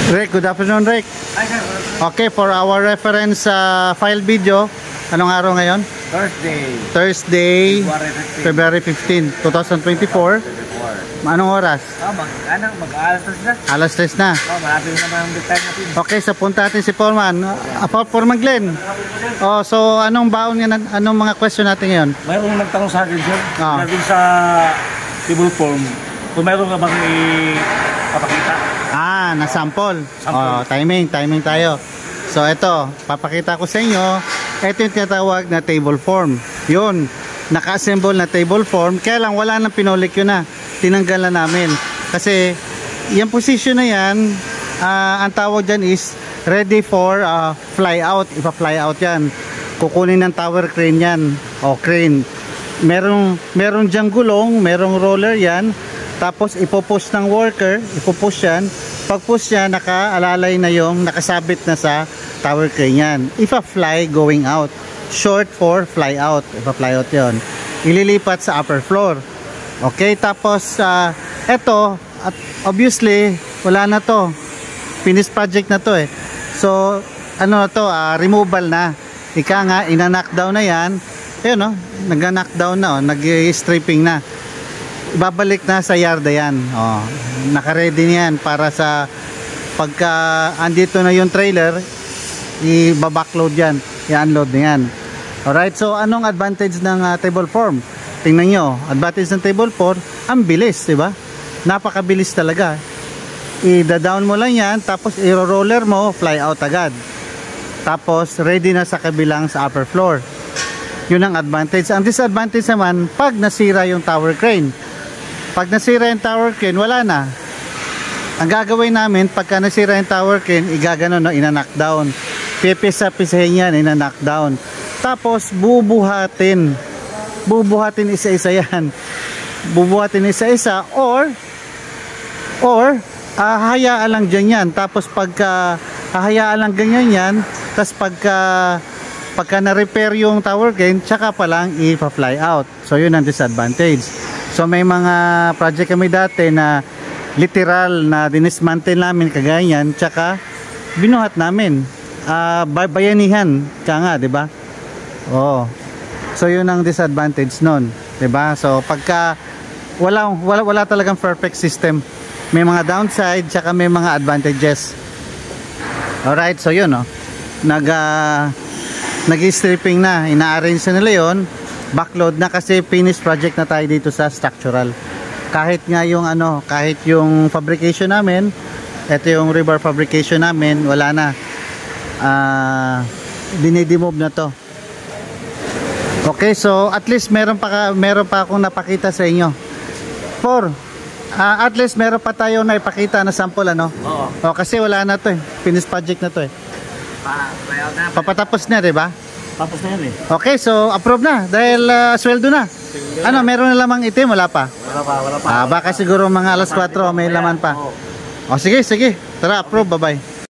Rick, good afternoon, Rick. Hi, sir. Okay, for our reference file video, anong araw ngayon? Thursday, February 15, 2024. Anong oras? Mag-alas na. Alas 3 na. Malapit naman ang time natin. Okay, so punta natin si Foreman. Foreman Glenn. Oh, so anong baon nga, anong mga question natin ngayon? Mayroong nagtanong sa akin, sir. Gagawin sa table form. Kung mayroong nga bang ipapakita? Na sample. Oh, timing tayo. So ito, papakita ko sa inyo. Ito yung tinatawag na table form. Yun, naka-assemble na table form. Kaya lang wala nang pinolik yun na. Tinanggal na namin. Kasi yung position na yan, ang tawag dyan is ready for fly out. Ipa-fly out yan. Kukunin ng tower crane yan. O crane. Meron dyang gulong, merong roller yan. Tapos ipopush ng worker, ipopush yan. Pag push yan, nakaalalay na yung nakasabit na sa tower crane yan. Ipa-fly going out. Short for fly out. Ipa-fly out yon. Ililipat sa upper floor. Okay, tapos eto, at obviously wala na to. Finished project na to eh. So ano na to, removal na. Ika nga, ina-knockdown na yan. Ayun no, nag-knockdown na, nag-stripping na. Ibabalik na sa yarda yan. Naka-ready niyan para sa pagka andito na yung trailer, i-backload yan, i-unload na yan. Alright, so anong advantage ng table form? Tingnan nyo, advantage ng table form, ang bilis, diba? Napakabilis talaga. I-down mo lang yan, tapos i-roller mo, fly out agad. Tapos ready na sa kabilang sa upper floor. Yun ang advantage. Ang disadvantage naman, pag nasira yung tower crane. Pag nasira yung tower crane, wala na. Ang gagawin namin, pagka nasira yung tower crane, igagano, no, ina-knockdown. Pipisa-pisahin yan, ina-knockdown. Tapos bubuhatin isa-isa yan. Bubuhatin isa-isa or hahayaan lang dyan yan. Tapos pagka hahayaan lang ganyan yan, tapos pagka na-repair yung tower crane, tsaka pa lang ipa-fly out. So yun ang disadvantage. So may mga project kami dati na literal na dinismantle namin kagayan, tsaka binuhat namin. Bayanihan ka nga, 'di ba? Oh. So yun ang disadvantage nun, 'di ba? So pagka wala talagang perfect system. May mga downside tsaka may mga advantages. Alright, so yun nag-stripping na, ina-arrange na nila yun, backload na kasi finished project na tayo dito sa structural. Kahit nga yung kahit yung fabrication namin, ito yung rebar fabrication namin, wala na. Dinidemove na to. Okay, so at least meron pa akong napakita sa inyo. At least meron pa tayo na ipakita na sample Oo. Kasi wala na to eh. Finished project na to eh. Papatapos na, 'di ba? Tapos na yan eh. Okay, so approve na dahil sweldo na. Meron na lamang itim, wala pa? Wala pa. Baka siguro mga alas 4 may laman pa. Sige. Tara, approve, bye-bye.